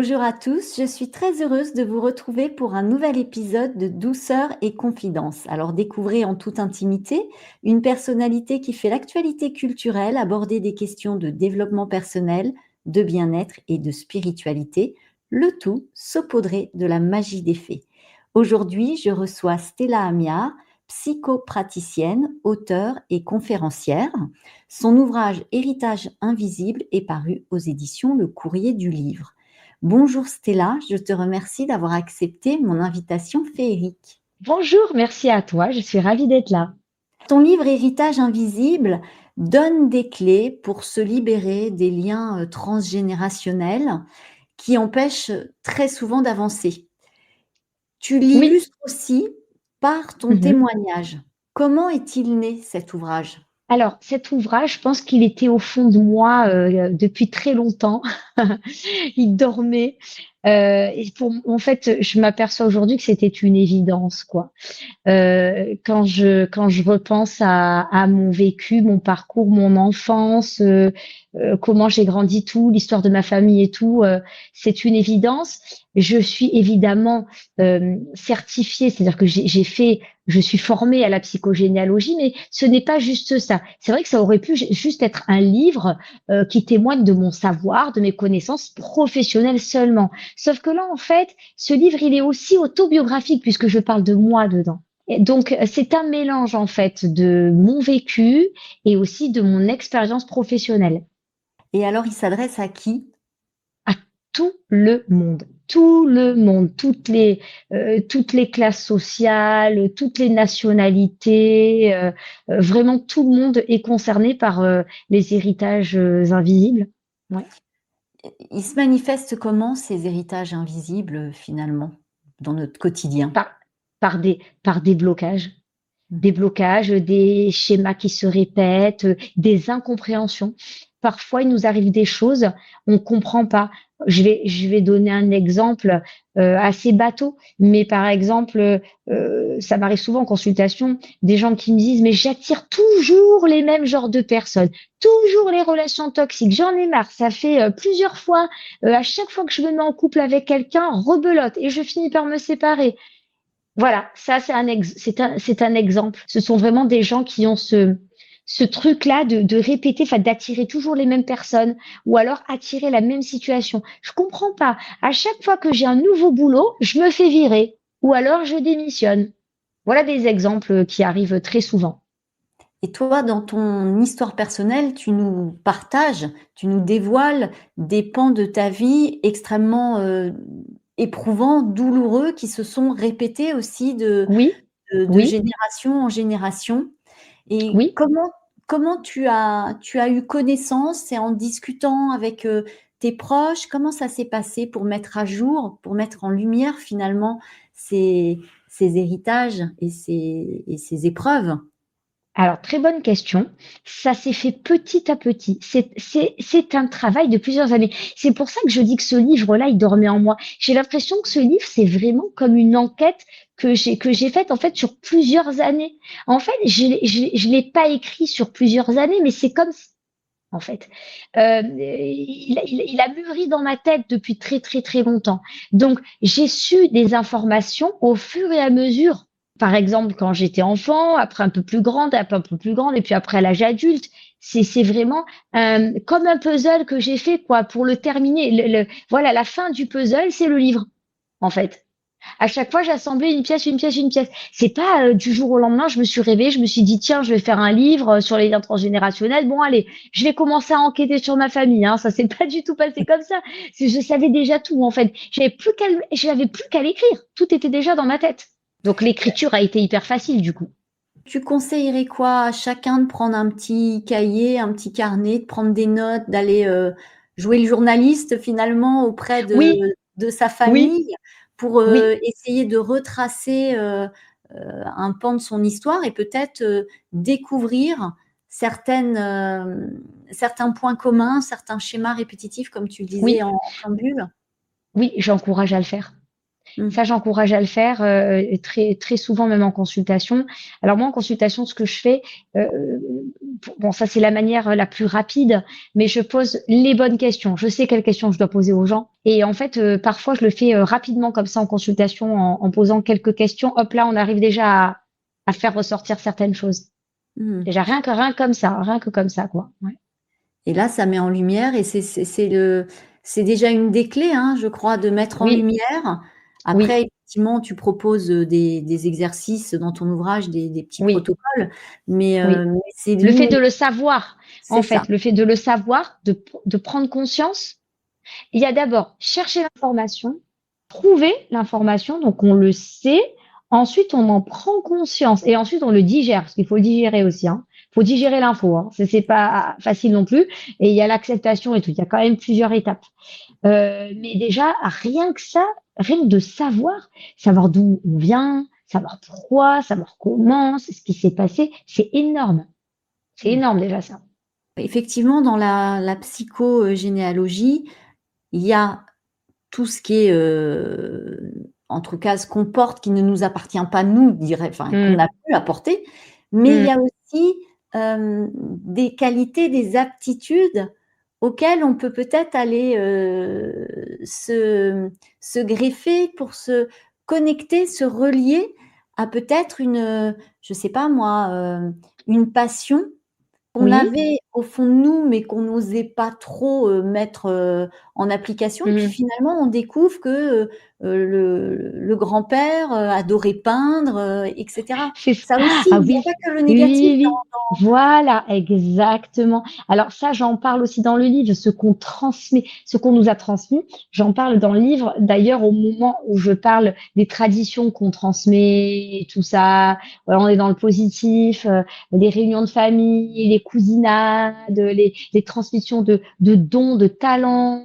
Bonjour à tous, je suis très heureuse de vous retrouver pour un nouvel épisode de Douceur et Confidence. Alors découvrez en toute intimité une personnalité qui fait l'actualité culturelle, aborder des questions de développement personnel, de bien-être et de spiritualité, le tout saupoudré de la magie des fées. Aujourd'hui, je reçois Stella Amiard, psychopraticienne, auteure et conférencière. Son ouvrage Héritage invisible est paru aux éditions Le Courrier du Livre. Bonjour Stella, je te remercie d'avoir accepté mon invitation féerique. Bonjour, merci à toi, je suis ravie d'être là. Ton livre Héritage invisible donne des clés pour se libérer des liens transgénérationnels qui empêchent très souvent d'avancer. Tu Oui. l'illustres aussi par ton Mhm. témoignage. Comment est-il né cet ouvrage? Alors, cet ouvrage, je pense qu'il était au fond de moi depuis très longtemps. Il dormait. En fait, je m'aperçois aujourd'hui que c'était une évidence, quoi. Quand je repense à mon vécu, mon parcours, mon enfance, comment j'ai grandi, tout, l'histoire de ma famille et tout, c'est une évidence. Je suis évidemment certifiée, c'est-à-dire que je suis formée à la psychogénéalogie, mais ce n'est pas juste ça. C'est vrai que ça aurait pu juste être un livre qui témoigne de mon savoir, de mes connaissances professionnelles seulement. Sauf que là, en fait, ce livre, il est aussi autobiographique puisque je parle de moi dedans. Et donc, c'est un mélange en fait de mon vécu et aussi de mon expérience professionnelle Et alors, il s'adresse à qui? à tout le monde, toutes les classes sociales, toutes les nationalités, vraiment tout le monde est concerné par les héritages invisibles. Ouais. Ils se manifestent comment ces héritages invisibles finalement dans notre quotidien? Par, par des blocages. Mmh. Des blocages, des schémas qui se répètent, des incompréhensions. Parfois, il nous arrive des choses, on ne comprend pas. Je vais donner un exemple assez bateau, mais par exemple, ça m'arrive souvent en consultation, des gens qui me disent, mais j'attire toujours les mêmes genres de personnes, toujours les relations toxiques, j'en ai marre, ça fait plusieurs fois, à chaque fois que je me mets en couple avec quelqu'un, rebelote, et je finis par me séparer. Voilà, ça c'est un exemple. Ce sont vraiment des gens qui ont ce truc-là de répéter, enfin d'attirer toujours les mêmes personnes ou alors attirer la même situation. Je comprends pas. À chaque fois que j'ai un nouveau boulot, je me fais virer ou alors je démissionne. Voilà des exemples qui arrivent très souvent. Et toi, dans ton histoire personnelle, tu nous partages, tu nous dévoiles des pans de ta vie extrêmement, éprouvants, douloureux, qui se sont répétés aussi Oui, de oui, génération en génération. Et oui. comment tu as eu connaissance? C'est en discutant avec, tes proches? Comment ça s'est passé pour mettre à jour, pour mettre en lumière finalement ces ces héritages et ces épreuves? Alors, très bonne question. Ça s'est fait petit à petit. C'est un travail de plusieurs années. C'est pour ça que je dis que ce livre-là, il dormait en moi. J'ai l'impression que ce livre, c'est vraiment comme une enquête que j'ai faite, en fait, sur plusieurs années. En fait, je l'ai pas écrit sur plusieurs années, mais c'est comme, en fait. Il a mûri dans ma tête depuis très, très, très longtemps. Donc, j'ai su des informations au fur et à mesure. Par exemple, quand j'étais enfant, après un peu plus grande, un peu plus grande, et puis après à l'âge adulte. C'est vraiment comme un puzzle que j'ai fait, quoi, pour le terminer. Voilà, la fin du puzzle, c'est le livre, en fait. À chaque fois, j'assemblais une pièce, une pièce, une pièce. C'est pas du jour au lendemain, je me suis réveillée, je me suis dit, tiens, je vais faire un livre sur les liens transgénérationnels. Bon, allez, je vais commencer à enquêter sur ma famille. Hein. Ça s'est pas du tout passé comme ça. Je savais déjà tout, en fait. J'avais plus qu'à l'écrire. Tout était déjà dans ma tête. Donc, l'écriture a été hyper facile, du coup. Tu conseillerais quoi à chacun de prendre un petit cahier, un petit carnet, de prendre des notes, d'aller, jouer le journaliste finalement auprès Oui, de sa oui, famille pour, oui. essayer de retracer, un pan de son histoire et peut-être, découvrir certains points communs, certains schémas répétitifs comme tu le disais Oui, en préambule? oui, j'encourage à le faire. Mmh. Ça, j'encourage à le faire très, très souvent, même en consultation. Alors moi, en consultation, ce que je fais, bon, ça c'est la manière la plus rapide, mais je pose les bonnes questions. Je sais quelles questions je dois poser aux gens. Et en fait, parfois, je le fais rapidement comme ça en consultation, en posant quelques questions. Hop là, on arrive déjà à faire ressortir certaines choses. Mmh. Déjà, rien que comme ça, quoi. Ouais. Et là, ça met en lumière et c'est déjà une des clés, hein, je crois, de mettre en Oui, lumière. oui, Après, effectivement, tu proposes, des exercices dans ton ouvrage, des petits oui, protocoles, mais oui. c'est Le fait l'une de le savoir, en c'est ça. fait, le fait de le savoir, de prendre conscience. Il y a d'abord chercher l'information, trouver l'information, donc on le sait. Ensuite, on en prend conscience et ensuite on le digère, parce qu'il faut le digérer aussi. Hein. Il faut digérer l'info. Hein. C'est pas facile non plus. Et il y a l'acceptation et tout. Il y a quand même plusieurs étapes. Mais déjà, rien que ça, rien que de savoir, savoir d'où on vient, savoir pourquoi, savoir comment, c'est ce qui s'est passé, c'est énorme. C'est Mmh. énorme déjà ça. Effectivement, dans la psychogénéalogie, il y a tout ce qui est, en tout cas, ce qu'on porte qui ne nous appartient pas nous, dirais enfin, qu'on Mm, a pu apporter, mais il y mm, a aussi, des qualités, des aptitudes auxquelles on peut peut-être aller, se greffer pour se connecter, se relier à peut-être une, je sais pas moi, une passion qu'on oui. avait au fond de nous, mais qu'on n'osait pas trop, mettre, en application et puis Mm. finalement on découvre que, le grand-père, adorait peindre, et cetera. C'est Ça aussi, ah il y a oui, pas que le oui, négatif oui, oui. Voilà, exactement. Alors ça, j'en parle aussi dans le livre, ce qu'on transmet, ce qu'on nous a transmis. J'en parle dans le livre, d'ailleurs, au moment où je parle des traditions qu'on transmet, et tout ça. Voilà, on est dans le positif, les réunions de famille, les cousinades, les transmissions de dons, de talents.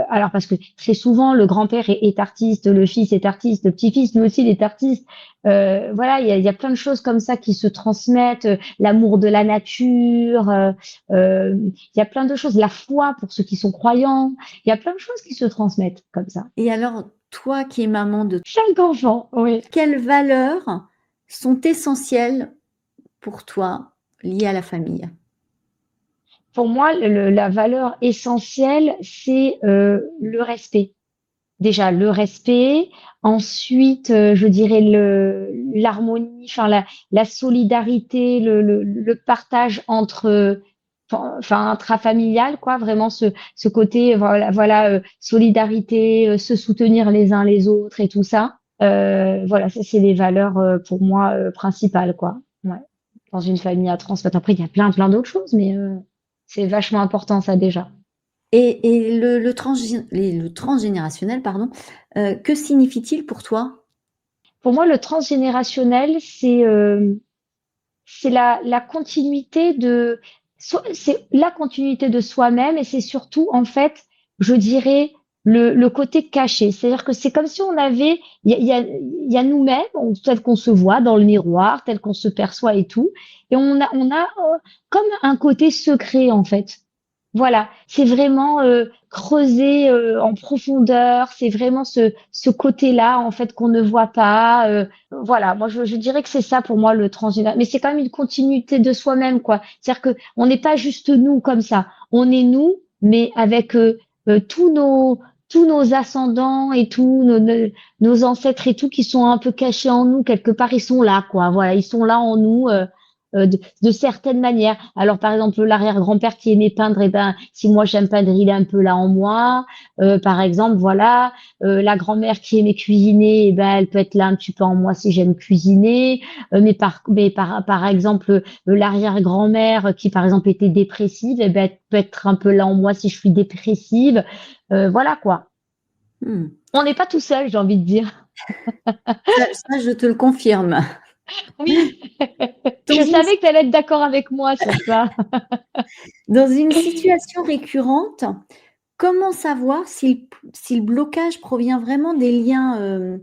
Alors parce que très souvent, le grand-père est artiste, le fils est artiste, le petit-fils, lui aussi, il est artiste. Voilà, il y a plein de choses comme ça qui se transmettent, l'amour de la nature, il y a plein de choses, la foi pour ceux qui sont croyants, il y a plein de choses qui se transmettent comme ça. et alors, toi qui es maman de 5 enfants, oui. quelles valeurs sont essentielles pour toi, liées à la famille? Pour moi, la valeur essentielle, c'est le respect. Déjà, le respect. Ensuite, je dirais l'harmonie, enfin la solidarité, le partage entre, enfin intrafamilial, quoi. Vraiment ce côté, voilà, voilà, solidarité, se soutenir les uns les autres et tout ça. Voilà, ça c'est les valeurs pour moi principales, quoi. Ouais. Dans une famille à transmettre. Après, il y a plein d'autres choses, mais c'est vachement important ça déjà. Et le transgénérationnel, pardon, que signifie-t-il pour toi? Pour moi, le transgénérationnel, c'est la continuité c'est la continuité de soi-même et c'est surtout, en fait, je dirais, le côté caché. C'est-à-dire que c'est comme si on avait, il y a nous-mêmes, tel qu'on se voit dans le miroir, tel qu'on se perçoit et tout, et on a comme un côté secret, en fait. Voilà, c'est vraiment creuser en profondeur, c'est vraiment ce côté-là en fait qu'on ne voit pas. Voilà, moi je dirais que c'est ça pour moi le transgénérationnel, mais c'est quand même une continuité de soi-même quoi. C'est-à-dire que on n'est pas juste nous comme ça, on est nous, mais avec tous nos ascendants et nos ancêtres et tout qui sont un peu cachés en nous quelque part, ils sont là quoi. Voilà, ils sont là en nous. De certaines manières. Alors, par exemple, l'arrière-grand-père qui aimait peindre, eh ben, si moi j'aime peindre, il est un peu là en moi. Par exemple, voilà, la grand-mère qui aimait cuisiner, eh ben, elle peut être là un petit peu en moi si j'aime cuisiner. Par exemple, l'arrière-grand-mère qui, par exemple, était dépressive, eh ben, elle peut être un peu là en moi si je suis dépressive. Voilà quoi. Mmh. On n'est pas tout seul, j'ai envie de dire. Ça, je te le confirme. Oui, Dans je une savais que tu allais être d'accord avec moi sur ça. dans une situation récurrente, comment savoir si le blocage provient vraiment des liens,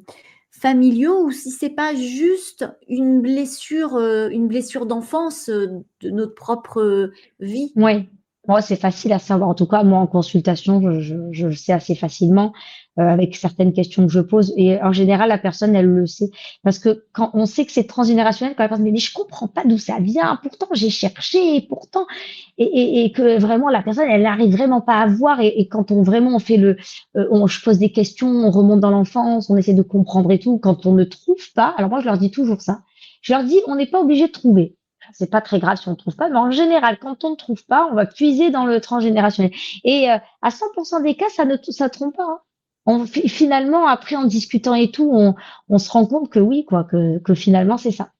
familiaux ou si c'est pas juste une blessure d'enfance, de notre propre, vie? Ouais. Moi, c'est facile à savoir. En tout cas, moi, en consultation, je le sais assez facilement avec certaines questions que je pose. Et en général, la personne, elle le sait. Parce que quand on sait que c'est transgénérationnel, quand la personne dit, mais je comprends pas d'où ça vient, pourtant j'ai cherché, et pourtant, et que vraiment la personne, elle n'arrive vraiment pas à voir. Et quand on vraiment on fait je pose des questions, on remonte dans l'enfance, on essaie de comprendre et tout. Quand on ne trouve pas, alors moi, je leur dis toujours ça. Je leur dis, on n'est pas obligé de trouver. C'est pas très grave si on ne trouve pas, mais en général, quand on ne trouve pas, on va puiser dans le transgénérationnel. Et à 100% des cas, ça trompe pas. Hein. Finalement, après, en discutant et tout, on se rend compte que oui, quoi, que finalement, c'est ça.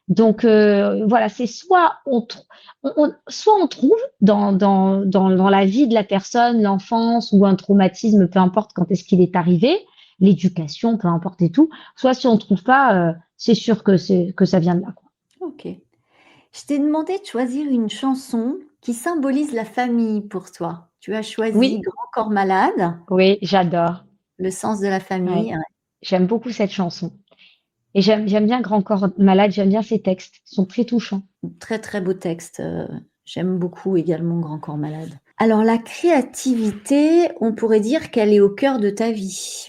Donc voilà, c'est soit soit on trouve dans la vie de la personne, l'enfance ou un traumatisme, peu importe quand est-ce qu'il est arrivé, l'éducation, peu importe et tout. Soit si on trouve pas, c'est sûr que ça vient de là. Quoi. Ok. Je t'ai demandé de choisir une chanson qui symbolise la famille pour toi. Tu as choisi Oui, Grand corps malade, oui, j'adore. le sens de la Ouais. famille. J'aime beaucoup cette chanson. Et j'aime bien Grand Corps Malade, j'aime bien ses textes, ils sont très touchants. Très très beau texte. J'aime beaucoup également Grand corps malade. Alors la créativité, on pourrait dire qu'elle est au cœur de ta vie.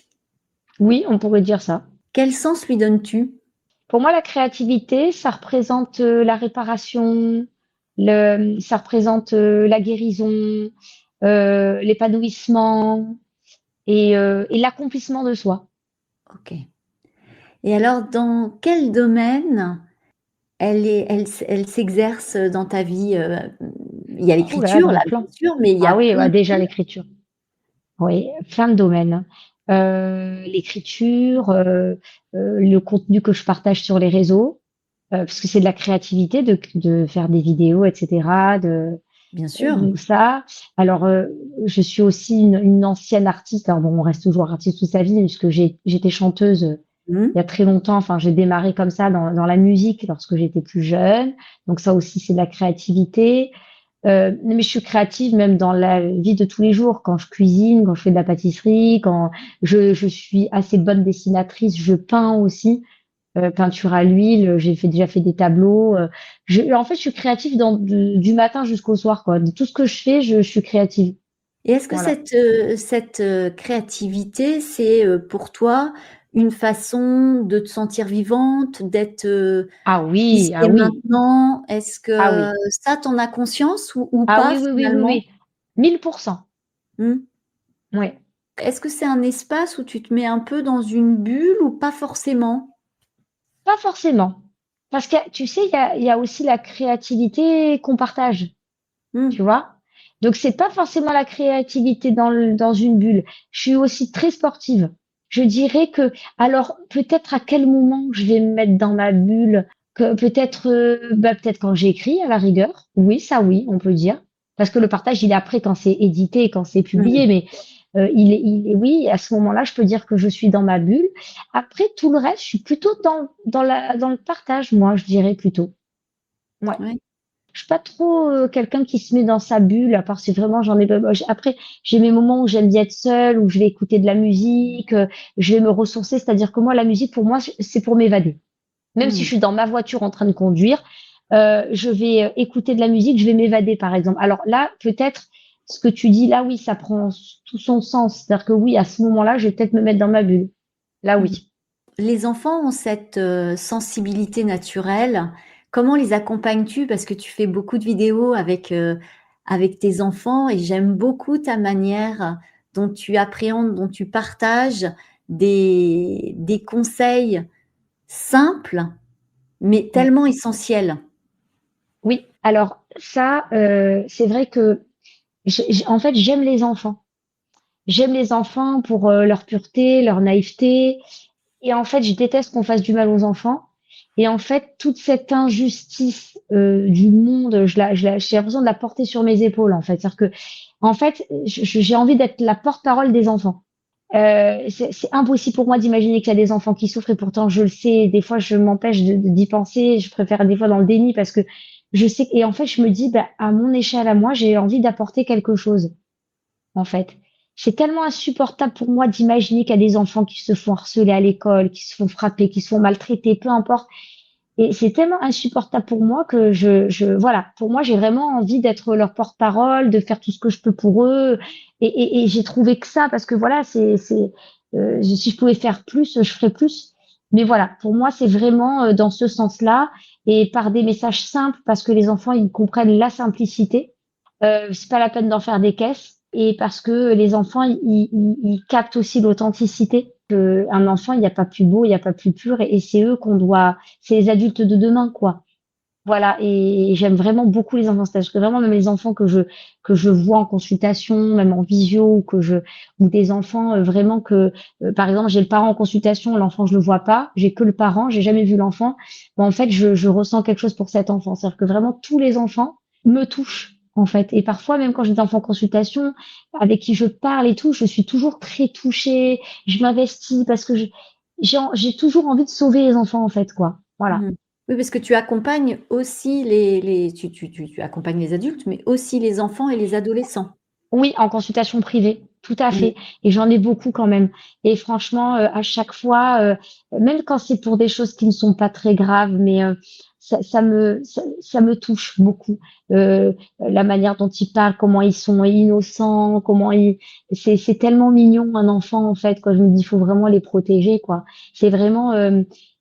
Oui, on pourrait dire ça. Quel sens lui donnes-tu? Pour moi, la créativité, ça représente la réparation, ça représente la guérison, l'épanouissement et l'accomplissement de soi. Ok. Et alors, dans quel domaine elle s'exerce dans ta vie? Il y a Oh là là, l'écriture, dans là, plein. bien sûr, mais il y a Ah oui, plein bah de déjà choses. l'écriture. Oui, plein de domaines. L'écriture, le contenu que je partage sur les réseaux, parce que c'est de la créativité de faire des vidéos, etc. Bien sûr. Ça. Alors, je suis aussi une ancienne artiste. Alors bon, on reste toujours artiste toute sa vie, puisque j'étais chanteuse Mmh. il y a très longtemps. Enfin, j'ai démarré comme ça dans la musique lorsque j'étais plus jeune. Donc ça aussi, c'est de la créativité. Mais je suis créative même dans la vie de tous les jours, quand je cuisine, quand je fais de la pâtisserie, quand je suis assez bonne dessinatrice, je peins aussi, peinture à l'huile, déjà fait des tableaux. En fait, je suis créative du matin jusqu'au soir, quoi. De tout ce que je fais, je suis créative. Et est-ce que Voilà. cette créativité, c'est, pour toi, une façon de te sentir vivante, d'être, Ah ici oui, ah et oui, maintenant? Est-ce ah que oui, ça, tu en as conscience ou ah pas oui, oui, oui, oui, finalement? oui. 1000%. Mmh. Ouais. Est-ce que c'est un espace où tu te mets un peu dans une bulle ou pas forcément? Pas forcément. Parce que tu sais, il y a aussi la créativité qu'on partage. Mmh. Tu vois? Donc c'est pas forcément la créativité dans une bulle. Je suis aussi très sportive. Je dirais que alors peut-être à quel moment je vais me mettre dans ma bulle, que peut-être peut-être quand j'écris à la rigueur. Oui, ça oui, on peut dire. Parce que le partage, il est après quand c'est édité, quand c'est Mmh. publié, mais oui, à ce moment-là, je peux dire que je suis dans ma bulle. Après, tout le reste, je suis plutôt dans le partage, moi, je dirais plutôt. Ouais. Ouais. Je suis pas trop quelqu'un qui se met dans sa bulle, à part si vraiment j'en ai pas. Après, j'ai mes moments où j'aime bien être seule, où je vais écouter de la musique, je vais me ressourcer. C'est-à-dire que moi, la musique, pour moi, c'est pour m'évader. Même si je Mmh. suis dans ma voiture en train de conduire, je vais écouter de la musique, je vais m'évader, par exemple. Alors là, peut-être, ce que tu dis là, oui, ça prend tout son sens. C'est-à-dire que oui, à ce moment-là, je vais peut-être me mettre dans ma bulle. Là, Mmh. oui. Les enfants ont cette, sensibilité naturelle. Comment les accompagnes-tu? Parce que tu fais beaucoup de vidéos avec tes enfants et j'aime beaucoup ta manière dont tu appréhendes, dont tu partages des conseils simples, mais Ouais. tellement essentiels. Oui. Alors ça, c'est vrai que en fait, j'aime les enfants. J'aime les enfants pour leur pureté, leur naïveté. Et en fait, je déteste qu'on fasse du mal aux enfants. Et en fait, toute cette injustice du monde, j'ai l'impression de la porter sur mes épaules, en fait. C'est-à-dire que, en fait, j'ai envie d'être la porte-parole des enfants. C'est impossible pour moi d'imaginer qu'il y a des enfants qui souffrent et pourtant je le sais. Des fois, je m'empêche d'y penser. Je préfère des fois dans le déni parce que je sais. Et en fait, je me dis, bah, à mon échelle, à moi, j'ai envie d'apporter quelque chose en fait. C'est tellement insupportable pour moi d'imaginer qu'il y a des enfants qui se font harceler à l'école, qui se font frapper, qui se font maltraiter, peu importe. Et c'est tellement insupportable pour moi que voilà, pour moi, j'ai vraiment envie d'être leur porte-parole, de faire tout ce que je peux pour eux. Et j'ai trouvé que ça, parce que voilà, si je pouvais faire plus, je ferais plus. Mais voilà, pour moi, c'est vraiment dans ce sens-là et par des messages simples, parce que les enfants, ils comprennent la simplicité. C'est pas la peine d'en faire des caisses et parce que les enfants, ils captent aussi l'authenticité. Un enfant, il n'y a pas plus beau, il n'y a pas plus pur et c'est eux qu'on doit, c'est les adultes de demain, quoi. Voilà, et j'aime vraiment beaucoup les enfants. C'est-à-dire que vraiment, même les enfants que je vois en consultation, même en visio, ou des enfants vraiment par exemple, j'ai le parent en consultation, l'enfant, je le vois pas, j'ai que le parent, j'ai jamais vu l'enfant. Bon, en fait, je ressens quelque chose pour cet enfant. C'est-à-dire que vraiment, tous les enfants me touchent, en fait. Et parfois, même quand j'ai des enfants en consultation, avec qui je parle et tout, je suis toujours très touchée, je m'investis parce que j'ai toujours envie de sauver les enfants, en fait, quoi. Voilà. Mmh. Oui, parce que tu accompagnes aussi tu accompagnes les adultes, mais aussi les enfants et les adolescents? Oui, en consultation privée, tout à Mmh. fait et j'en ai beaucoup quand même et franchement, à chaque fois, même quand c'est pour des choses qui ne sont pas très graves, mais ça me touche beaucoup. La manière dont ils parlent, comment ils sont innocents, comment ils c'est tellement mignon un enfant, en fait, quoi. Je me dis: «Il faut vraiment les protéger», quoi. C'est vraiment,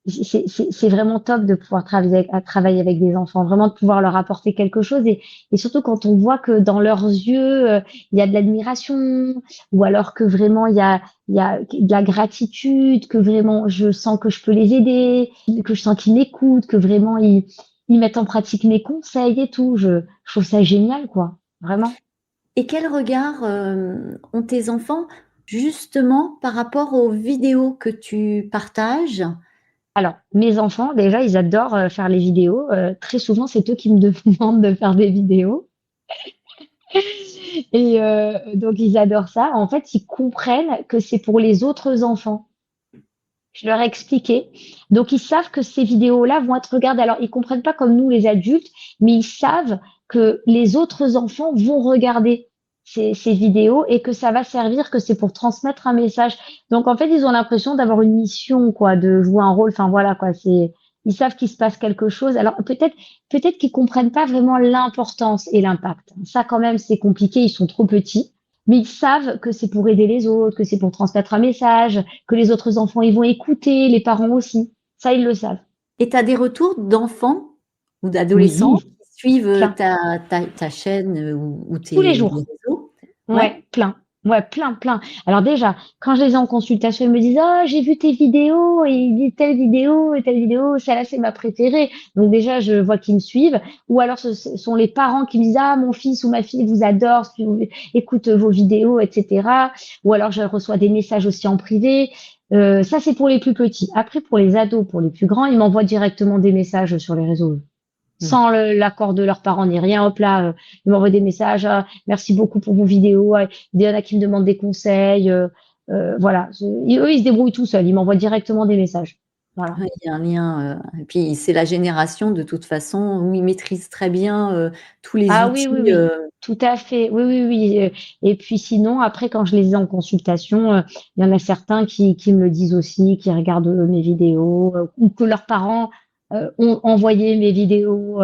c'est vraiment top de pouvoir travailler avec des enfants, vraiment de pouvoir leur apporter quelque chose et surtout quand on voit que dans leurs yeux, il y a de l'admiration ou alors que vraiment il y a de la gratitude, que vraiment je sens que je peux les aider, que je sens qu'ils m'écoutent, que vraiment ils mettent en pratique mes conseils et tout. Je trouve ça génial, quoi, vraiment. Et quel regard, ont tes enfants justement par rapport aux vidéos que tu partages? Alors, mes enfants, déjà, ils adorent faire les vidéos. Très souvent, c'est eux qui me demandent de faire des vidéos. Et donc, ils adorent ça. En fait, ils comprennent que c'est pour les autres enfants. Je leur ai expliqué. Donc, ils savent que ces vidéos-là vont être regardées. Alors, ils comprennent pas comme nous, les adultes, mais ils savent que les autres enfants vont regarder ces vidéos et que ça va servir, que c'est pour transmettre un message. Donc, en fait, ils ont l'impression d'avoir une mission, quoi, de jouer un rôle. Enfin, voilà, quoi. Ils savent qu'il se passe quelque chose. Alors, peut-être qu'ils comprennent pas vraiment l'importance et l'impact. Ça, quand même, c'est compliqué. Ils sont trop petits. Mais ils savent que c'est pour aider les autres, que c'est pour transmettre un message, que les autres enfants, ils vont écouter, les parents aussi. Ça, ils le savent. Et tu as des retours d'enfants ou d'adolescents Oui, qui suivent, plein. ta chaîne, ou Tous les tes jours. réseaux? Ouais? Ouais, plein. Ouais, plein, plein. Alors déjà, quand je les ai en consultation, ils me disent: «Oh, j'ai vu tes vidéos et il dit telle vidéo, celle-là, c'est ma préférée». Donc déjà, je vois qu'ils me suivent. Ou alors, ce sont les parents qui me disent: «Ah, mon fils ou ma fille vous adore, écoute vos vidéos, etc.» Ou alors, je reçois des messages aussi en privé. Ça, c'est pour les plus petits. Après, pour les ados, pour les plus grands, ils m'envoient directement des messages sur les réseaux Mmh. sans l'accord de leurs parents ni rien. Hop là, ils m'envoient des messages. Ah, merci beaucoup pour vos vidéos. Ah, il y en a qui me demandent des conseils. Voilà. Eux, ils se débrouillent tout seuls. Ils m'envoient directement des messages. Voilà. Ouais, il y a un lien, et puis c'est la génération de toute façon où ils maîtrisent très bien, tous les Ah oui, oui, outils, oui. Tout à fait. Oui, oui, oui. Et puis sinon, après, quand je les ai en consultation, il y en a certains qui me le disent aussi, qui regardent mes vidéos, ou que leurs parents ont envoyé mes vidéos.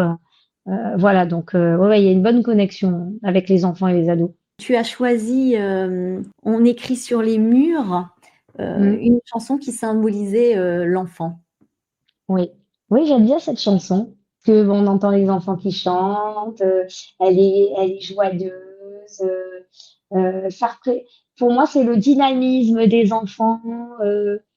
Voilà. Donc, ouais, ouais, il y a une bonne connexion avec les enfants et les ados. Tu as choisi, On écrit sur les murs, Mm. une chanson qui symbolisait, l'enfant. Oui, oui, j'aime bien cette chanson, que bon, on entend les enfants qui chantent, elle est joyeuse, ça repré pour moi, c'est le dynamisme des enfants,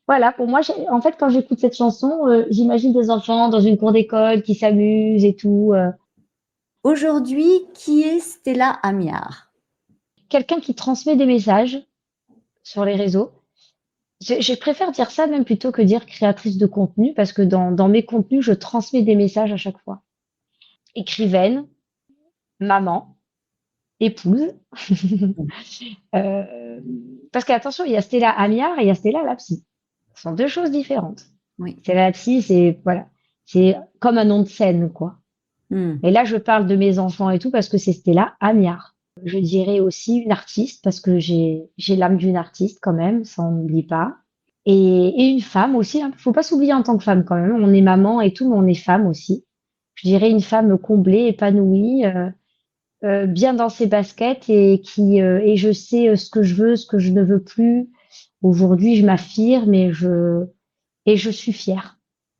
voilà, pour moi, j'ai en fait, quand j'écoute cette chanson, j'imagine des enfants dans une cour d'école qui s'amusent et tout, Aujourd'hui, qui est Stella Amiard? quelqu'un qui transmet des messages sur les réseaux. Je préfère dire ça même plutôt que dire créatrice de contenu parce que dans mes contenus, je transmets des messages à chaque fois. Écrivaine, maman, épouse. Mmh. Euh, Parce qu'attention, il y a Stella Amiard et il y a Stella la psy. Ce sont deux choses différentes. Oui. Stella la psy, c'est voilà, c'est comme un nom de scène, quoi. Mmh. Et là, je parle de mes enfants et tout parce que c'est Stella Amiard. Je dirais aussi une artiste parce que j'ai l'âme d'une artiste quand même, ça on n'oublie pas. et une femme aussi, hein. Faut pas s'oublier en tant que femme quand même. On est maman et tout, mais on est femme aussi. Je dirais une femme comblée, épanouie, bien dans ses baskets et je sais ce que je veux, ce que je ne veux plus. Aujourd'hui, je m'affirme et je suis fière.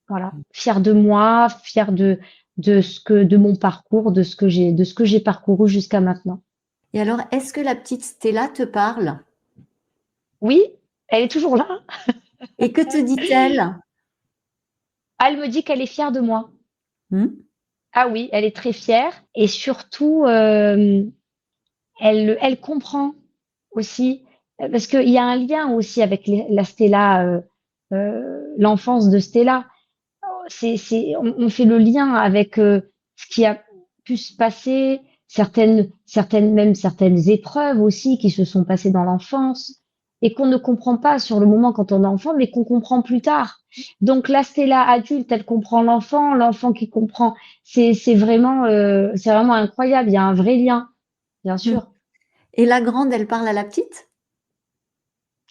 Voilà, fière de moi, fière de mon parcours, de ce que j'ai parcouru jusqu'à maintenant. Et alors, est-ce que la petite Stella te parle? Oui, elle est toujours là. Et que te dit-elle? Elle me dit qu'elle est fière de moi. Hmm. Ah oui, elle est très fière et surtout, elle comprend aussi, parce qu'il y a un lien aussi avec la Stella, l'enfance de Stella. On fait le lien avec ce qui a pu se passer, même certaines épreuves aussi qui se sont passées dans l'enfance et qu'on ne comprend pas sur le moment quand on est enfant, mais qu'on comprend plus tard. Donc la Stella adulte, elle comprend l'enfant, l'enfant qui comprend. C'est vraiment incroyable. Il y a un vrai lien, bien Hmm. sûr. Et la grande, elle parle à la petite?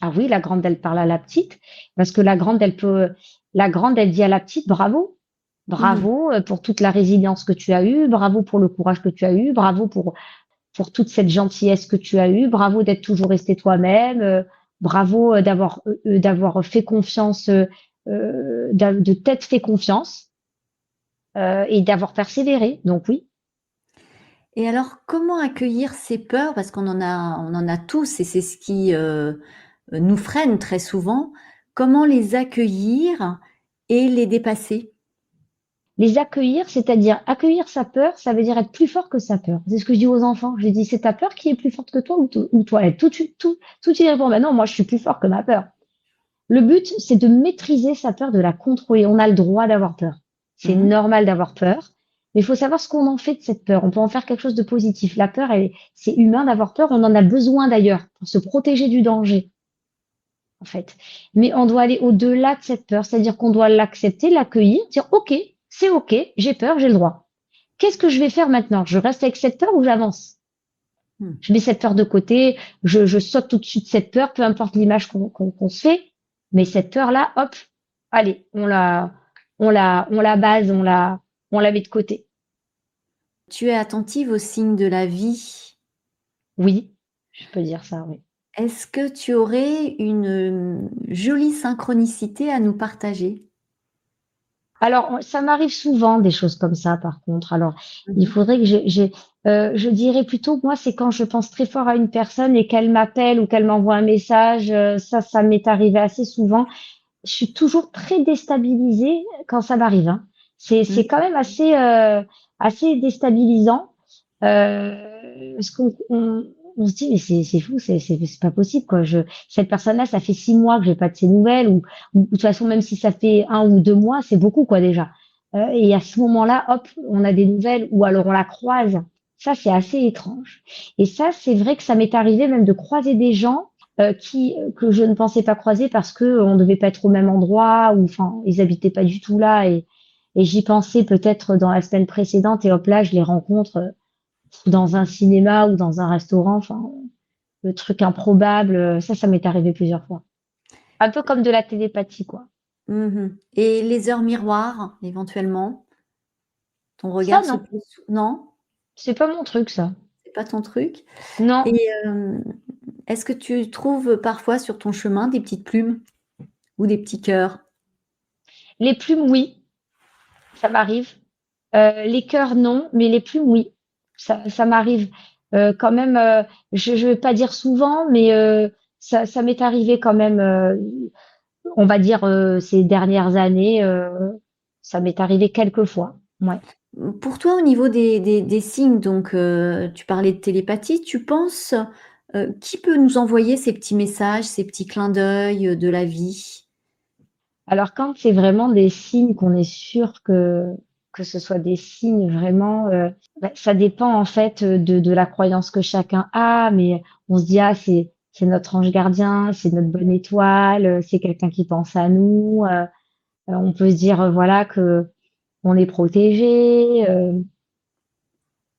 Ah oui, la grande, elle parle à la petite, parce que la grande, elle dit à la petite, bravo, Mhm. bravo pour toute la résilience que tu as eue, bravo pour le courage que tu as eu, bravo pour toute cette gentillesse que tu as eue, bravo d'être toujours resté toi-même, bravo d'avoir fait confiance, de t'être fait confiance, et d'avoir persévéré. Donc oui. Et alors, comment accueillir ces peurs? Parce on en a tous et c'est ce qui nous freine très souvent. Comment les accueillir et les dépasser? Les accueillir, c'est-à-dire accueillir sa peur, ça veut dire être plus fort que sa peur. C'est ce que je dis aux enfants. Je dis, c'est ta peur qui est plus forte que toi ou toi? Et tout de suite, ils répondent, bah non, moi, je suis plus fort que ma peur. Le but, c'est de maîtriser sa peur, de la contrôler. On a le droit d'avoir peur. C'est Mhm. normal d'avoir peur. Mais il faut savoir ce qu'on en fait de cette peur. On peut en faire quelque chose de positif. La peur, c'est humain d'avoir peur. On en a besoin d'ailleurs pour se protéger du danger, en fait. Mais on doit aller au-delà de cette peur. C'est-à-dire qu'on doit l'accepter, l'accueillir, dire, OK, c'est OK, j'ai peur, j'ai le droit. Qu'est-ce que je vais faire maintenant? Je reste avec cette peur ou j'avance? Hmm. Je mets cette peur de côté, je saute au-dessus de cette peur, peu importe l'image qu'on se fait, mais cette peur-là, hop, allez, on la base, on la met de côté. Tu es attentive aux signes de la vie. Oui, je peux dire ça, oui. Est-ce que tu aurais une jolie synchronicité à nous partager? Alors, ça m'arrive souvent des choses comme ça, par contre. Alors, il Mhm. faudrait que je dirais plutôt, moi, c'est quand je pense très fort à une personne et qu'elle m'appelle ou qu'elle m'envoie un message. Ça m'est arrivé assez souvent. Je suis toujours très déstabilisée quand ça m'arrive, hein. C'est Mhm. quand même assez déstabilisant, parce on se dit: «Mais c'est fou, c'est pas possible, quoi. Cette personne-là, ça fait 6 mois que j'ai pas de ses nouvelles» ou de toute façon, même si ça fait 1 ou 2 mois, c'est beaucoup, quoi, déjà. Et à ce moment-là, hop, on a des nouvelles ou alors on la croise. Ça, c'est assez étrange et ça, c'est vrai que ça m'est arrivé même de croiser des gens que je ne pensais pas croiser parce que on devait pas être au même endroit ou enfin ils habitaient pas du tout là et j'y pensais peut-être dans la semaine précédente et hop là je les rencontre dans un cinéma ou dans un restaurant, enfin le truc improbable, ça m'est arrivé plusieurs fois. Un peu comme de la télépathie quoi. Mhm. Et les heures miroirs, éventuellement? Ton Ça regard se non, pose non? c'est pas mon truc ça. C'est pas ton truc? Non, Et est-ce que tu trouves parfois sur ton chemin des petites plumes ou des petits cœurs? les plumes oui, ça m'arrive. Les cœurs, non, mais les plumes, oui. Ça m'arrive quand même. Je vais pas dire souvent, mais ça m'est arrivé quand même. On va dire ces dernières années, ça m'est arrivé quelques fois. Ouais. Pour toi, au niveau des signes, donc tu parlais de télépathie, tu penses, qui peut nous envoyer ces petits messages, ces petits clins d'œil, de la vie? Alors quand c'est vraiment des signes qu'on est sûr que ce soit des signes vraiment, bah, ça dépend en fait de la croyance que chacun a, mais on se dit ah c'est notre ange gardien, c'est notre bonne étoile, c'est quelqu'un qui pense à nous. On peut se dire voilà que on est protégé.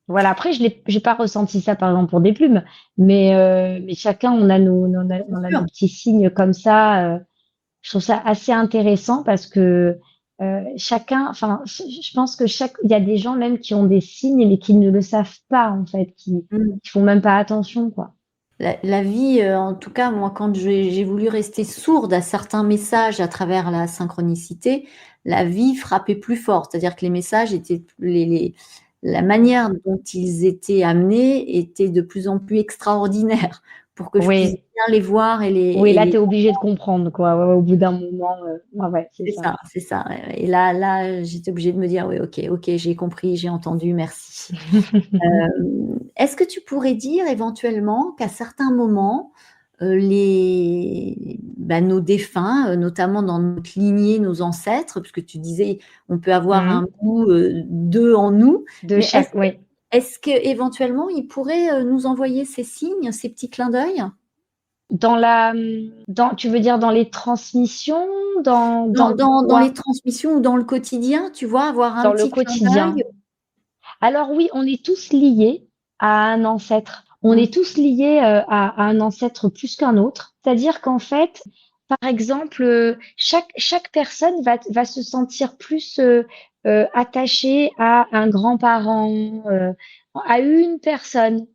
Voilà. Après j'ai pas ressenti ça par exemple pour des plumes, mais chacun on a Bien on a sûr. nos petits signes comme ça. Je trouve ça assez intéressant parce que chacun, enfin, je pense que il y a des gens même qui ont des signes mais qui ne le savent pas en fait, Mmh. qui font même pas attention, quoi. La vie, en tout cas, moi, quand j'ai voulu rester sourde à certains messages à travers la synchronicité, la vie frappait plus fort. C'est-à-dire que les messages étaient les la manière dont ils étaient amenés était de plus en plus extraordinaire pour que je puisse Oui, bien les voir oui, et là, les tu es obligé de comprendre, quoi. Ouais, ouais, au bout d'un moment, ouais, ouais, c'est ça. c'est ça, ouais, ouais et là, j'étais obligée de me dire: «Oui, OK, OK, j'ai compris, j'ai entendu, merci». Est-ce que tu pourrais dire éventuellement qu'à certains moments, nos défunts, notamment dans notre lignée, nos ancêtres, puisque tu disais, on peut avoir un Mmh. bout, d'eux en nous, De mais chaque, oui. est-ce qu'éventuellement ils pourraient, nous envoyer ces signes, ces petits clins d'œil? Tu veux dire dans les transmissions, Dans quoi? les transmissions ou dans le quotidien, tu vois? Avoir un Dans le petit clin d'œil? quotidien? Alors oui, on est tous liés à un ancêtre. On Mmh. est tous liés à un ancêtre plus qu'un autre. C'est-à-dire qu'en fait, par exemple, chaque personne va se sentir plus attachée à un grand-parent, à une personne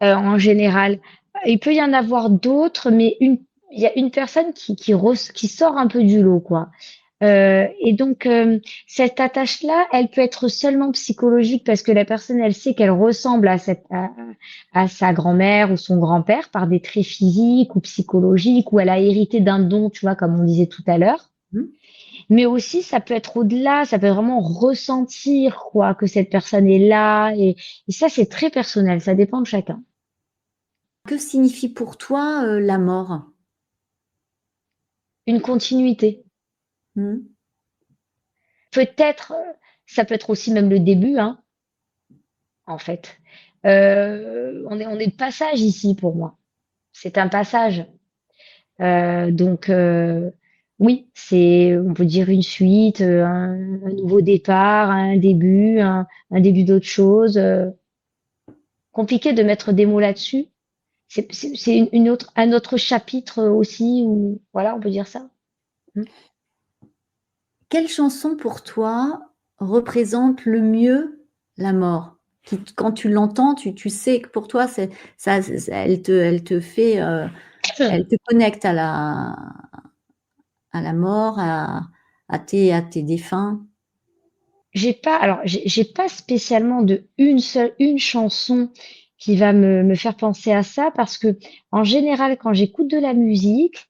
en général. Il peut y en avoir d'autres, mais il y a une personne qui sort un peu du lot, quoi. Et donc, cette attache-là, elle peut être seulement psychologique parce que la personne, elle sait qu'elle ressemble à sa grand-mère ou son grand-père par des traits physiques ou psychologiques, ou elle a hérité d'un don, tu vois, comme on disait tout à l'heure. Mmh. Mais aussi, ça peut être au-delà, ça peut vraiment ressentir, quoi, que cette personne est là. Et ça, c'est très personnel, ça dépend de chacun. Que signifie pour toi, la mort? Une continuité. Mmh. Peut-être, ça peut être aussi même le début, hein, en fait. On est de passage ici pour moi. C'est un passage. Donc, oui, on peut dire une suite, un nouveau départ, un début d'autre chose. Compliqué de mettre des mots là-dessus. C'est un autre chapitre aussi, ou voilà, on peut dire ça. Mm. Quelle chanson pour toi représente le mieux la mort? Qui quand tu l'entends, tu sais que pour toi c'est ça elle te fait, elle te connecte à la mort, à tes défunts? J'ai pas spécialement une chanson qui va me faire penser à ça parce que, en général, quand j'écoute de la musique,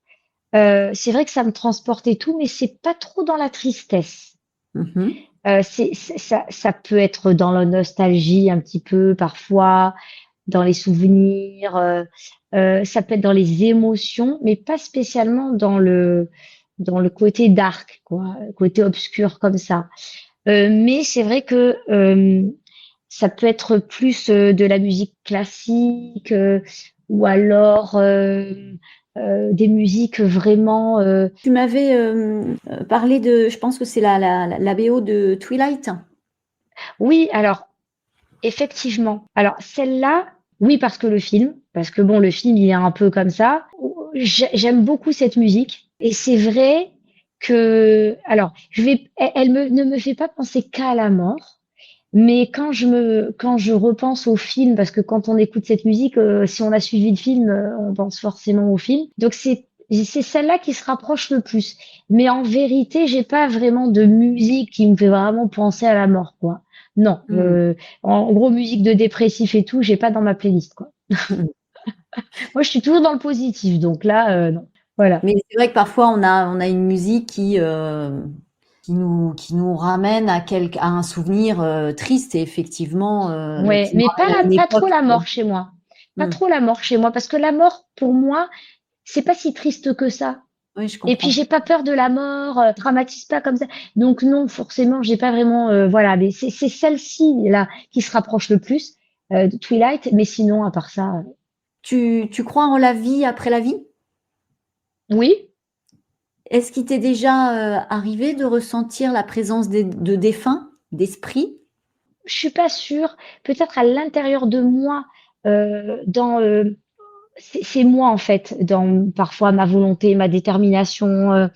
c'est vrai que ça me transporte et tout, mais c'est pas trop dans la tristesse. Mmh mh. Ça peut être dans la nostalgie un petit peu parfois, dans les souvenirs, ça peut être dans les émotions, mais pas spécialement dans le côté dark, quoi, côté obscur comme ça. Mais c'est vrai que ça peut être plus de la musique classique ou alors des musiques vraiment. Tu m'avais, parlé de je pense que c'est la BO de Twilight? Oui, alors effectivement. Alors celle-là, oui parce que parce que bon, le film il est un peu comme ça. J'aime beaucoup cette musique et c'est vrai que, alors ne me fait pas penser qu'à la mort. Mais quand je repense au film, parce que quand on écoute cette musique, si on a suivi le film, on pense forcément au film. Donc c'est celle-là qui se rapproche le plus. Mais en vérité, j'ai pas vraiment de musique qui me fait vraiment penser à la mort, quoi. Non, Mmh. en gros, musique de dépressif et tout, j'ai pas dans ma playlist, quoi. Mmh mh. Moi, je suis toujours dans le positif, donc là, non. Voilà. Mais c'est vrai que parfois on a une musique qui nous ramène à un souvenir, triste et effectivement, Ouais, qui nous mais ramène à une pas trop époque, la mort chez moi. Pas mmh, trop la mort chez moi, parce que la mort, pour moi, c'est pas si triste que ça. oui, je Et puis comprends. j'ai pas peur de la mort, dramatise pas comme ça. Donc non, forcément, j'ai pas vraiment, voilà. Mais c'est celle-ci là qui se rapproche le plus de Twilight. Mais sinon, à part ça, Tu crois en la vie après la vie? oui, Est-ce qu'il t'est déjà, arrivé de ressentir la présence de défunts, d'esprits? je suis pas sûre. Peut-être à l'intérieur de moi, dans c'est moi en fait, dans parfois ma volonté, ma détermination,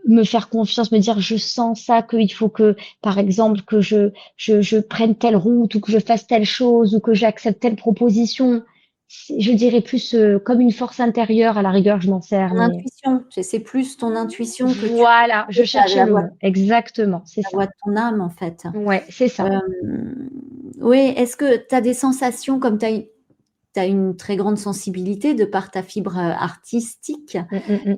me faire confiance, me dire je sens ça, qu'il faut que, par exemple, que je prenne telle route ou que je fasse telle chose ou que j'accepte telle proposition. Je dirais plus comme une force intérieure, à la rigueur, je m'en sers, Ton mais intuition, c'est plus ton intuition que tu voilà, je cherchais la le voix mot. Exactement, c'est la ça. voix de ton âme, en fait. Ouais, c'est ça. Oui, est-ce que tu as des sensations comme tu as une très grande sensibilité de par ta fibre, artistique. Mm, mm, mm.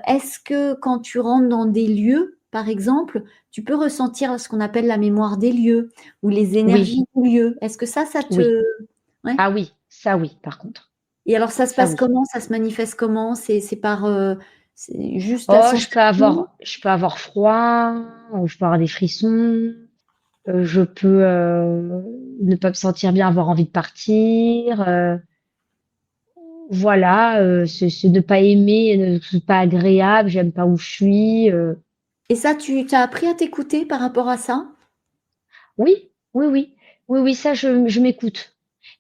Est-ce que quand tu rentres dans des lieux, par exemple, tu peux ressentir ce qu'on appelle la mémoire des lieux ou les Oui, énergies du lieu? Est-ce que ça oui. te ouais? Ah oui, ça oui, par contre. Et alors ça se Ça passe oui. comment? Ça se manifeste comment? C'est par, c'est juste la Oh, sensation? je peux avoir froid, ou je peux avoir des frissons. Je peux ne pas me sentir bien, avoir envie de partir. Voilà, c'est ne pas aimer, c'est pas agréable, j'aime pas où je suis. Et ça, tu as appris à t'écouter par rapport à ça? Oui, oui, oui, oui, oui, ça, je m'écoute.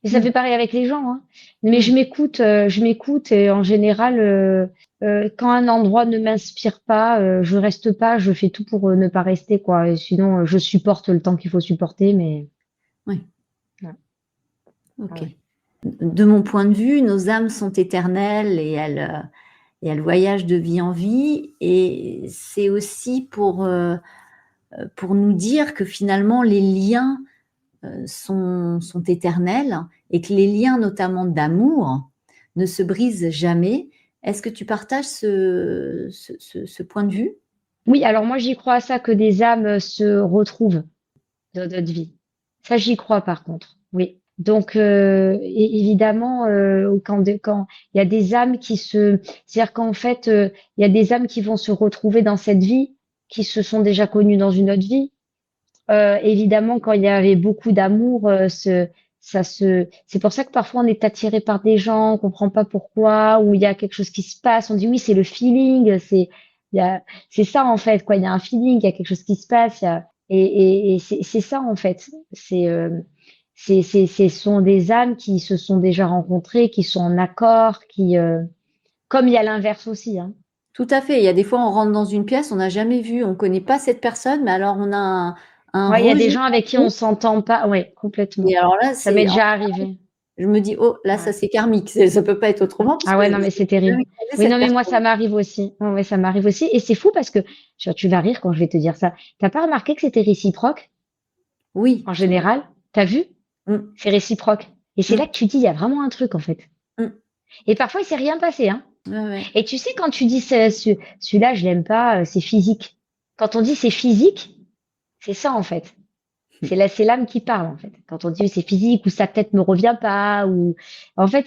Et ça Mmh. fait pareil avec les gens, hein. Mais Mmh. je m'écoute et en général, quand un endroit ne m'inspire pas, je reste pas, je fais tout pour ne pas rester, quoi. Et sinon, je supporte le temps qu'il faut supporter, mais Oui, ouais. Ah OK. ouais. De mon point de vue, nos âmes sont éternelles et elles voyagent de vie en vie et c'est aussi pour nous dire que finalement les liens, sont éternels et que les liens notamment d'amour ne se brisent jamais. Est-ce que tu partages ce point de vue? Oui, alors moi, j'y crois à ça, que des âmes se retrouvent dans notre vie. Ça, j'y crois par contre. Oui. Donc, évidemment, quand il y a des âmes c'est-à-dire qu'en fait, il y a des âmes qui vont se retrouver dans cette vie, qui se sont déjà connues dans une autre vie. Évidemment, quand il y avait beaucoup d'amour, c'est pour ça que parfois on est attiré par des gens, on comprend pas pourquoi, ou il y a quelque chose qui se passe, on dit oui, c'est le feeling, il y a, c'est ça en fait, quoi. Il y a un feeling, il y a quelque chose qui se passe, et c'est ça en fait. Ce sont des âmes qui se sont déjà rencontrées, qui sont en accord, comme il y a l'inverse aussi, hein. Tout à fait. Il y a des fois, on rentre dans une pièce, on n'a jamais vu, on ne connaît pas cette personne, mais alors on a un Ouais, il y a des rejet gens avec qui on s'entend pas, ouais, complètement. et alors là, Ça m'est c'est déjà arrivé. je me dis: «Oh, là, ça Ouais. c'est karmique». Ça peut pas être autrement parce Ah que ouais, non, mais j'ai c'est terrible. jamais croisé Oui, cette non, mais moi, personne. ça m'arrive aussi. Ouais, ouais, ça m'arrive aussi. Et c'est fou parce que, tu vas rire quand je vais te dire ça. T'as pas remarqué que c'était réciproque, Oui, en tout à fait. général? T'as vu? Mmh, C'est réciproque. Et c'est là mmh, que tu dis, il y a vraiment un truc, en fait. mmh. Et parfois, il s'est rien passé, hein. Ouais, ouais. Et tu sais, quand tu dis, celui-là, je l'aime pas, c'est physique. Quand on dit c'est physique, c'est ça, en fait. C'est l'âme qui parle, en fait. Quand on dit c'est physique ou sa tête me revient pas ou, en fait,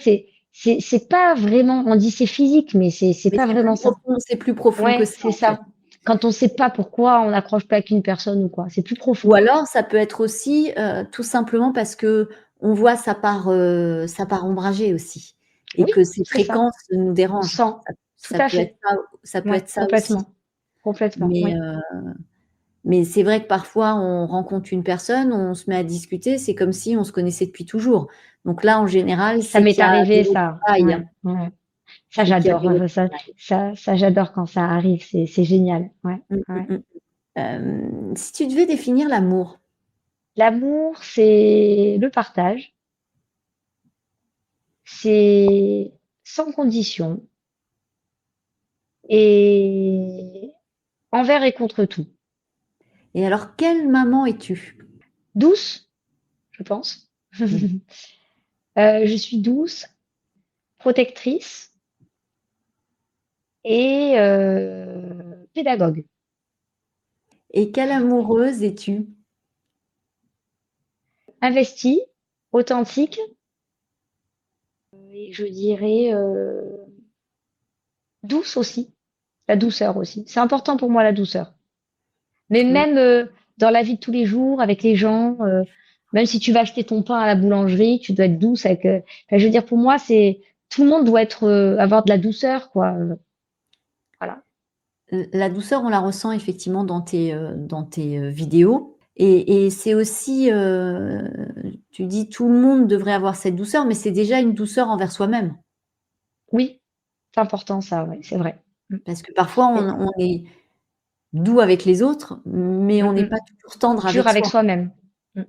c'est pas vraiment, on dit c'est physique, mais c'est Mais pas vraiment ça. c'est plus profond que Ouais, ça, c'est en fait. ça. Quand on sait pas pourquoi on n'accroche pas avec une personne ou quoi, c'est plus Ou profond. alors ça peut être aussi, tout simplement parce qu'on voit sa part ombragée aussi et Oui, que ces c'est ça. fréquences nous On dérangent. sent. Tout Ça à peut être fait. ça peut Ouais, être ça aussi. complètement. Complètement. Mais, Oui. mais c'est vrai que parfois on rencontre une personne, on se met à discuter, c'est comme si on se connaissait depuis toujours. Donc là, en général, Ça c'est qu'il m'est y a des arrivé, ça. retrouvailles. Ouais, ouais. Ça, C'est qu'il y a j'adore. des retrouvailles. Ça, j'adore quand ça arrive. C'est génial. Ouais, Mmh, ouais. mmh mh. Si tu devais définir l'amour, L'amour, c'est le partage. C'est sans condition et envers et contre tout. et alors quelle maman es-tu? Douce, je pense. Mmh. Je suis douce, protectrice et pédagogue. Et quelle amoureuse es-tu? Investie, authentique et je dirais douce aussi. La douceur aussi. C'est important pour moi la douceur. Mais Oui. même dans la vie de tous les jours, avec les gens, même si tu vas acheter ton pain à la boulangerie, tu dois être douce avec. Enfin, je veux dire, pour moi, c'est tout le monde doit être avoir de la douceur, quoi. Voilà. La douceur, on la ressent effectivement dans tes, vidéos et c'est aussi, tu dis: «Tout le monde devrait avoir cette douceur», mais c'est déjà une douceur envers soi-même. Oui, c'est important ça, ouais, c'est vrai. Mmh. Parce que parfois Et on est doux avec les autres, mais mmh on n'est mh. pas toujours tendre Dur avec avec soi. soi-même. Mmh.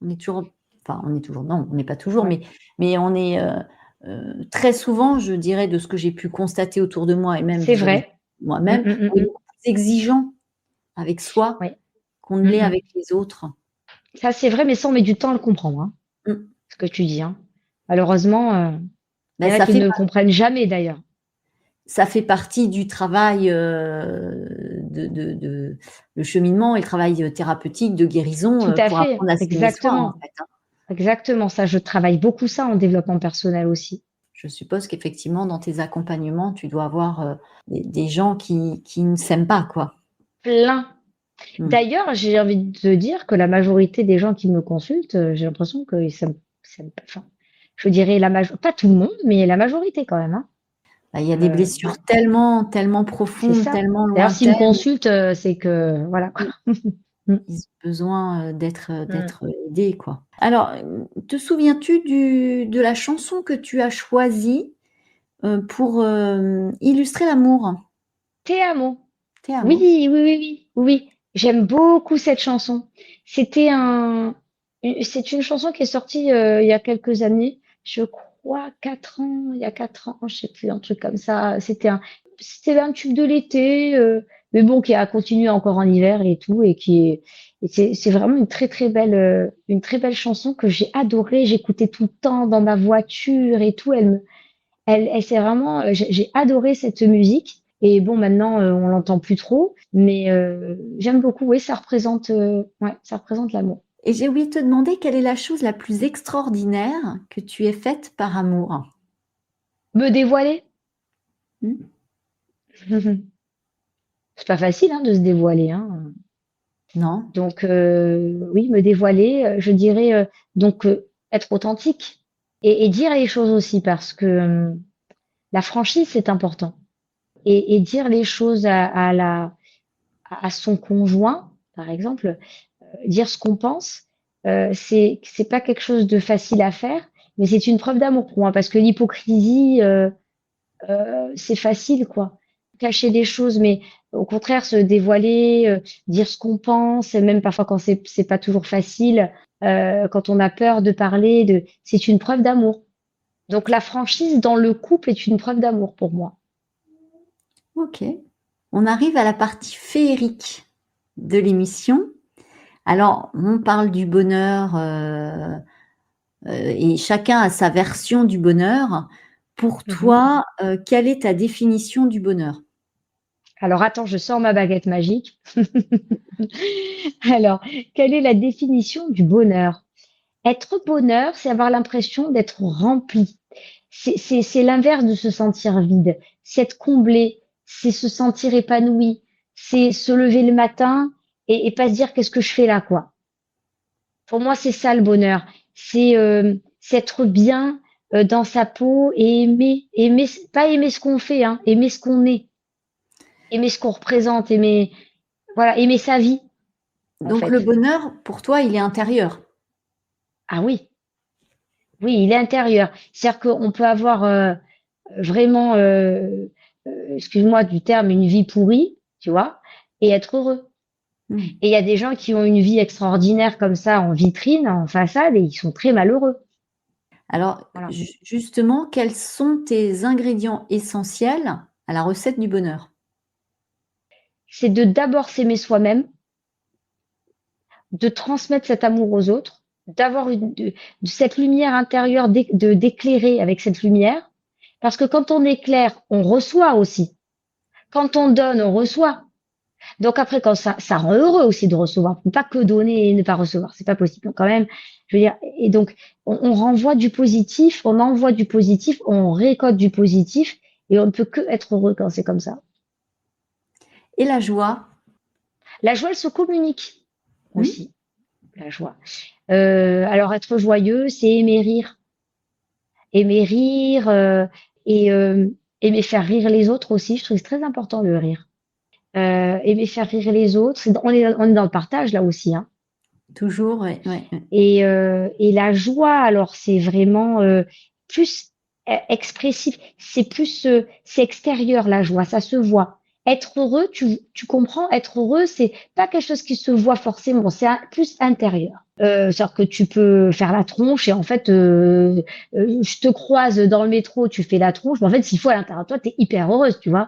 On est toujours enfin, on est toujours non, on n'est pas toujours, Ouais, mais on est, très souvent, je dirais, de ce que j'ai pu constater autour de moi et même c'est vis-à-vis de vrai. Mmh, moi-même, mmh, on est mmh, mmh. beaucoup plus exigeant avec soi Ouais. qu'on ne Mmh l'est mh. avec les autres. Ça, c'est vrai, mais ça, on met du temps à le comprendre, hein, Mmh. ce que tu dis, hein. Malheureusement, il Bah, y en a qui ne le comprennent jamais d'ailleurs. ça fait partie du travail, de le cheminement et le travail, thérapeutique de guérison, Tout à pour fait, apprendre à s'aimer soi, en exactement, fait, hein. exactement. Ça, je travaille beaucoup ça en développement personnel aussi. Je suppose qu'effectivement, dans tes accompagnements, tu dois avoir, des gens qui ne s'aiment pas, quoi. Plein. Mmh. D'ailleurs, j'ai envie de te dire que la majorité des gens qui me consultent, j'ai l'impression qu'ils s'aiment pas. Enfin, je dirais pas tout le monde, mais la majorité quand même, hein. Bah, il y a des Ouais, blessures tellement, tellement c'est profondes, ça. tellement D'ailleurs, s'ils me lointaines. consultent, c'est que voilà, quoi. Mmh. Mmh, Ils ont besoin, mmh. d'être aidés, quoi. Alors, te souviens-tu de la chanson que tu as choisie, pour, illustrer l'amour? Te amo. Te Oui, amo. oui, oui, oui, oui. J'aime beaucoup cette chanson. C'était c'est une chanson qui est sortie il y a quelques années. Je crois 4 ans, il y a 4 ans, je sais plus, un truc comme ça. C'était un tube de l'été, mais bon, qui a continué encore en hiver et tout, et c'est vraiment une très belle chanson que j'ai adorée. J'écoutais tout le temps dans ma voiture et tout. C'est vraiment, j'ai adoré cette musique. Et bon, maintenant, on l'entend plus trop, mais j'aime beaucoup. Oui, ouais, ça représente l'amour. Et j'ai oublié de te demander quelle est la chose la plus extraordinaire que tu aies faite par amour? Me dévoiler? Mmh. C'est pas facile, hein, de se dévoiler, hein. Non? Donc, oui, me dévoiler, je dirais, donc, être authentique et dire les choses aussi parce que la franchise, c'est important. Et dire les choses à son conjoint, par exemple, dire ce qu'on pense, c'est pas quelque chose de facile à faire, mais c'est une preuve d'amour pour moi parce que l'hypocrisie, c'est facile, quoi. Cacher des choses, mais au contraire, se dévoiler, dire ce qu'on pense, et même parfois quand c'est pas toujours facile, quand on a peur de parler, c'est une preuve d'amour. Donc la franchise dans le couple est une preuve d'amour pour moi. OK. On arrive à la partie féerique de l'émission. Alors, on parle du bonheur, et chacun a sa version du bonheur. Pour Mmh. toi, quelle est ta définition du bonheur? Alors attends, je sors ma baguette magique. Alors, quelle est la définition du bonheur? Être bonheur, c'est avoir l'impression d'être rempli. C'est l'inverse de se sentir vide. C'est être comblé, c'est se sentir épanoui, c'est se lever le matin et pas se dire qu'est-ce que je fais là, quoi. Pour moi, c'est ça le bonheur. C'est être bien dans sa peau et pas aimer ce qu'on fait, hein, aimer ce qu'on est, aimer ce qu'on représente, voilà, aimer sa vie, en Donc le fait. bonheur, pour toi, il est intérieur? Ah oui, oui, il est intérieur. C'est-à-dire qu'on peut avoir vraiment, excuse-moi du terme, une vie pourrie, tu vois, et être heureux. Mmh. Et il y a des gens qui ont une vie extraordinaire comme ça en vitrine, en façade, et ils sont très malheureux. Alors, Voilà. justement, quels sont tes ingrédients essentiels à la recette du bonheur? C'est de d'abord s'aimer soi-même, de transmettre cet amour aux autres, d'avoir cette lumière intérieure, d'éclairer avec cette lumière. Parce que quand on éclaire, on reçoit aussi. Quand on donne, on reçoit. Donc après, quand ça rend heureux aussi de recevoir. On peut pas que donner et ne pas recevoir. C'est pas possible. Donc quand même, je veux dire, et donc, on renvoie du positif, on envoie du positif, on récolte du positif, et on ne peut que être heureux quand c'est comme ça. Et la joie? La joie, elle se communique Mmh? aussi, la joie. Alors être joyeux, c'est aimer rire, et aimer faire rire les autres aussi. Je trouve que c'est très important de rire. Aimer faire rire les autres, on est dans le partage là aussi, hein. Toujours, ouais, ouais, ouais. Et la joie, alors c'est vraiment plus expressif. C'est plus, c'est extérieur la joie, ça se voit. Être heureux, tu comprends, être heureux, c'est pas quelque chose qui se voit forcément, c'est plus intérieur. C'est-à-dire que tu peux faire la tronche et en fait, je te croise dans le métro, tu fais la tronche, mais en fait, s'il faut à l'intérieur de toi, t'es hyper heureuse, tu vois.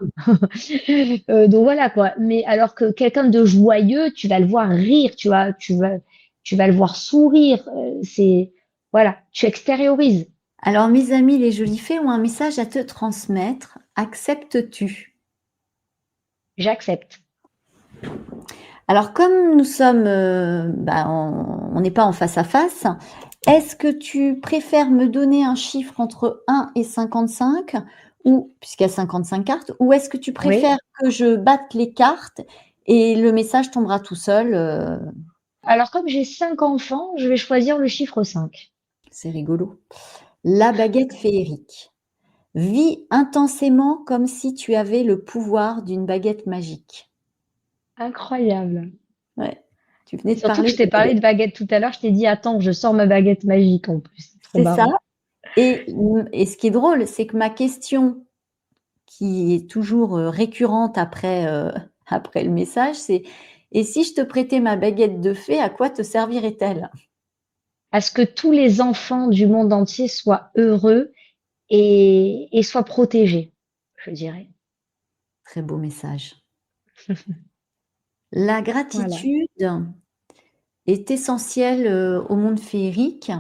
Donc voilà quoi. Mais alors que quelqu'un de joyeux, tu vas le voir rire, tu vas le voir sourire. C'est voilà, tu extériorises. Alors, mes amis, les jolies fées ont un message à te transmettre. Acceptes-tu? J'accepte. Alors, comme nous sommes, on n'est pas en face à face, est-ce que tu préfères me donner un chiffre entre 1 et 55, ou puisqu'il y a 55 cartes, ou est-ce que tu Oui. préfères que je batte les cartes et le message tombera tout seul? Alors comme j'ai 5 enfants, je vais choisir le chiffre 5. C'est rigolo. La baguette féerique. Vis intensément comme si tu avais le pouvoir d'une baguette magique. Incroyable. Ouais, tu venais de Surtout que parler je t'ai de parlé baguette. de baguette tout à l'heure, je t'ai dit attends, je sors ma baguette magique en plus. C'est trop C'est ça. marrant. Et ce qui est drôle, c'est que ma question qui est toujours récurrente après, après le message, c'est: et si je te prêtais ma baguette de fée, à quoi te servirait-elle? À ce que tous les enfants du monde entier soient heureux et soient protégés, je dirais. Très beau message. La Voilà. gratitude est essentielle au monde féerique.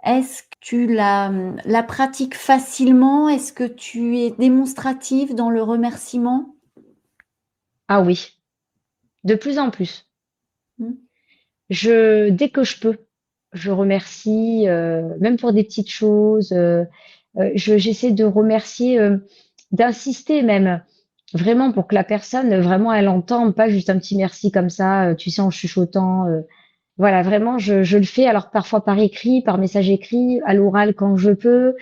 Est-ce que tu la pratiques facilement? Est-ce que tu es démonstrative dans le remerciement? Ah oui, de plus en plus. Mmh. Dès que je peux, je remercie, même pour des petites choses. J'essaie de remercier, d'insister même, vraiment pour que la personne, vraiment, elle entende, pas juste un petit merci comme ça, tu sais, en chuchotant. Voilà, vraiment, je le fais. Alors parfois par écrit, par message écrit, à l'oral quand je peux.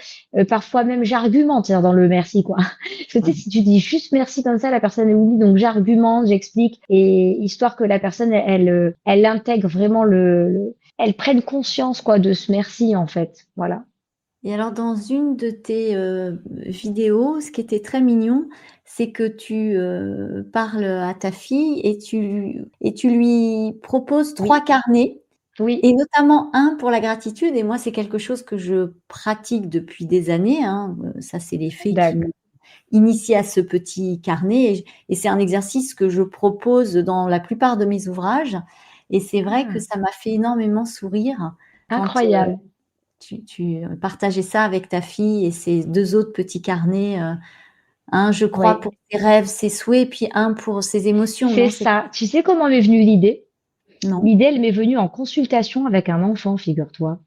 Parfois même j'argumente dans le merci, quoi. Parce que tu sais, si tu dis juste merci comme ça, la personne elle oublie. Donc j'argumente, j'explique, et histoire que la personne elle intègre vraiment elle prenne conscience quoi de ce merci en fait. Voilà. Et alors dans une de tes, vidéos, ce qui était très mignon, c'est que tu, parles à ta fille et tu lui proposes 3 Oui, carnets, oui, et notamment un pour la gratitude. Et moi, c'est quelque chose que je pratique depuis des années, hein, ça c'est les fées qui m'ont d'accord. initiée à ce petit carnet, et c'est un exercice que je propose dans la plupart de mes ouvrages, et c'est vrai que Ah, ça m'a fait énormément sourire quand, incroyable. tu partageais ça avec ta fille et ces 2 autres petits carnets, un je crois Oui, pour ses rêves, ses souhaits, puis un pour ses émotions, c'est non, c'est ça. Tu sais comment m'est venue l'idée? non? L'idée, elle m'est venue en consultation avec un enfant, figure-toi.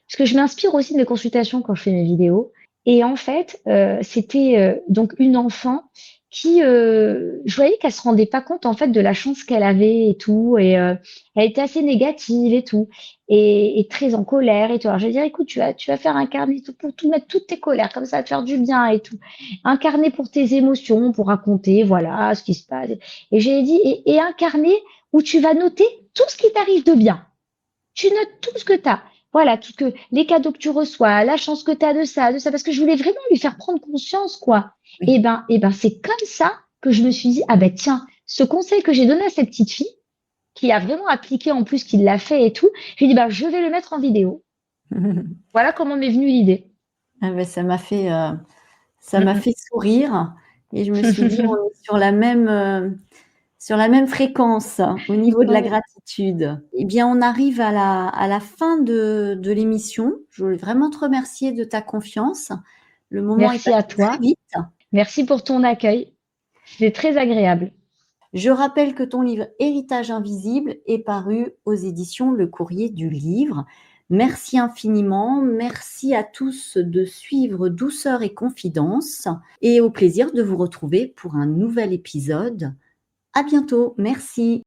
Parce que je m'inspire aussi de mes consultations quand je fais mes vidéos. Et en fait, c'était donc une enfant qui, je voyais qu'elle se rendait pas compte en fait de la chance qu'elle avait et tout, et elle était assez négative et tout, et très en colère et tout. Alors je vais dire, écoute, tu vas faire un carnet pour tout mettre toutes tes colères, comme ça va te faire du bien et tout. Un carnet pour tes émotions, pour raconter, voilà, ce qui se passe. Et j'ai dit, et un carnet où tu vas noter tout ce qui t'arrive de bien. Tu notes tout ce que tu as. Voilà, tout que les cadeaux que tu reçois, la chance que tu as de ça, parce que je voulais vraiment lui faire prendre conscience, quoi. Oui. Et ben, c'est comme ça que je me suis dit, ah ben tiens, ce conseil que j'ai donné à cette petite fille, qui a vraiment appliqué en plus, qui l'a fait et tout, j'ai dit, bah, je vais le mettre en vidéo. Voilà comment m'est venue l'idée. Ah beh, ça Mm, m'a mm. fait sourire, et je me suis dit: «On est sur la même fréquence au niveau de la Ouais. gratitude». Eh bien, on arrive à la fin de l'émission. Je voulais vraiment te remercier de ta confiance. Le moment est Merci à passé très toi. vite. Merci pour ton accueil. C'était très agréable. Je rappelle que ton livre Héritage invisible est paru aux éditions Le Courrier du Livre. Merci infiniment. Merci à tous de suivre Douceur et Confidence, et au plaisir de vous retrouver pour un nouvel épisode. À bientôt. Merci.